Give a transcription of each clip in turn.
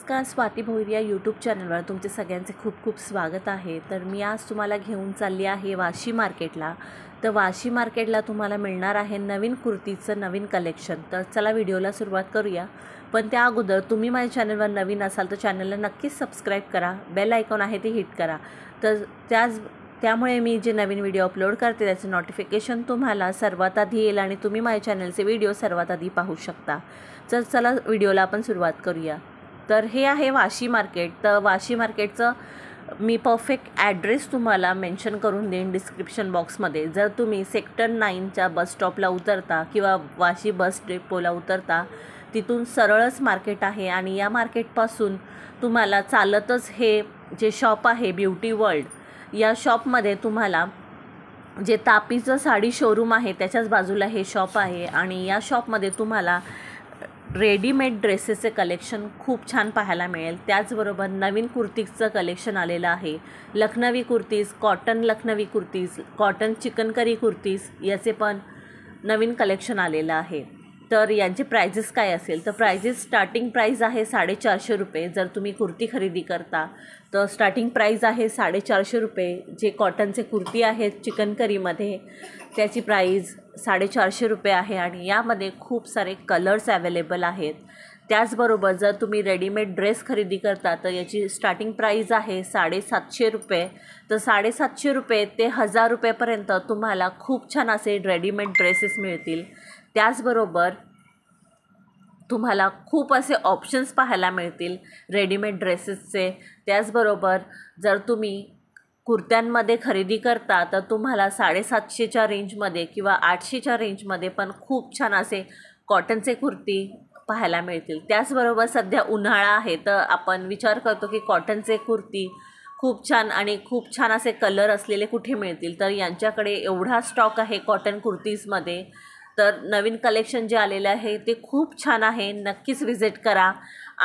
नमस्कार, स्वाती भोईर या यूट्यूब चॅनलवर तुमचे सगळ्यांचे खूप खूप स्वागत आहे। तर मी आज तुम्हाला घेऊन चालली आहे वाशी मार्केटला। तर वाशी मार्केटला तुम्हाला मिळणार आहे नवीन कुर्तीचं नवीन कलेक्शन। तर चला व्हिडिओला सुरुवात करूया। पण त्या अगोदर तुम्ही माझ्या चॅनलवर नवीन असाल तर चॅनलला नक्कीच सबस्क्राईब करा, बेल आयकॉन आहे ते हिट करा। तर त्यामुळे मी जे नवीन व्हिडिओ अपलोड करते त्याचे नोटिफिकेशन तुम्हाला सर्वात आधी येईल आणि तुम्ही माझ्या चॅनलचे व्हिडिओ सर्वात आधी पाहू शकता। तर चला व्हिडिओला आपण सुरुवात करूया। तर हे आहे वाशी मार्केट। तर वाशी मार्केटचं मी परफेक्ट ॲड्रेस तुम्हाला मेन्शन करून देईन डिस्क्रिप्शन बॉक्समध्ये। जर तुम्ही सेक्टर 9च्या बस स्टॉपला उतरता किंवा वाशी बस डेपोला उतरता तिथून सरळच मार्केट आहे आणि या मार्केटपासून तुम्हाला चालतच हे जे शॉप आहे ब्युटी वर्ल्ड, या शॉपमध्ये तुम्हाला जे तापीचं साडी शोरूम आहे त्याच्याच बाजूला हे शॉप आहे आणि या शॉपमध्ये तुम्हाला रेडीमेड ड्रेसेसचे कलेक्शन खूप छान पाहायला मिळेल। त्याचबरोबर नवीन कुर्तीजचं कलेक्शन आलेलं आहे। लखनवी कुर्तीज, कॉटन लखनवी कुर्तीज, कॉटन चिकनकरी कुर्तीज याचे पण नवीन कलेक्शन आलेलं आहे। तर यांचे प्राइजेस काय असेल तर प्राइजेस स्टार्टिंग प्राइस आहे 450 रुपये। जर तुम्ही कुर्ती खरेदी करता तर स्टार्टिंग प्राइस आहे 450 रुपये। जे कॉटनचे कुर्ती आहेत चिकनकरीमध्ये त्याची प्राइस 450 रुपये आहे आणि यामध्ये खूप सारे कलर्स अवेलेबल आहेत। त्याचबरोबर जर तुम्ही रेडीमेड ड्रेस खरेदी करता तर याची स्टार्टिंग प्राइस आहे 750 रुपये। तर 750 रुपये ते 1000 रुपयेपर्यंत तुम्हाला खूप छान असे रेडीमेड ड्रेसेस मिळतील। त्याचबरोबर तुम्हाला खूप असे ऑप्शन्स पाहायला मिळतील रेडीमेड ड्रेसेसचे। त्याचबरोबर जर तुम्ही कुर्त्यांमध्ये खरेदी करता तर तुम्हाला 750च्या रेंजमध्ये किंवा 800च्या रेंजमध्ये पण खूप छान असे कॉटनचे कुर्ती पाहायला मिळतील। त्याचबरोबर सध्या उन्हाळा आहे तर आपण विचार करतो की कॉटनचे कुर्ती खूप छान आणि खूप छान असे कलर असलेले कुठे मिळतील, तर यांच्याकडे एवढा स्टॉक आहे कॉटन कुर्तीजमध्ये। तर नवीन कलेक्शन जे आलेलं आहे ते खूप छान आहे, नक्कीच व्हिजिट करा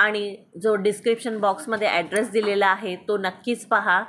आणि जो डिस्क्रिप्शन बॉक्समध्ये ॲड्रेस दिलेला आहे तो नक्कीच पहा।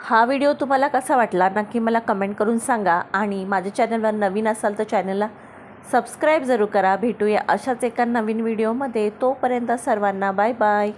हा व्हिडिओ तुम्हाला कसा वाटला नक्की मला कमेंट करून सांगा आणि माझ्या चॅनलवर नवीन असाल तर चॅनलला सबस्क्राईब जरूर करा। भेटूया अशाच एका नवीन व्हिडिओमध्ये। तोपर्यंत सर्वांना बाय बाय।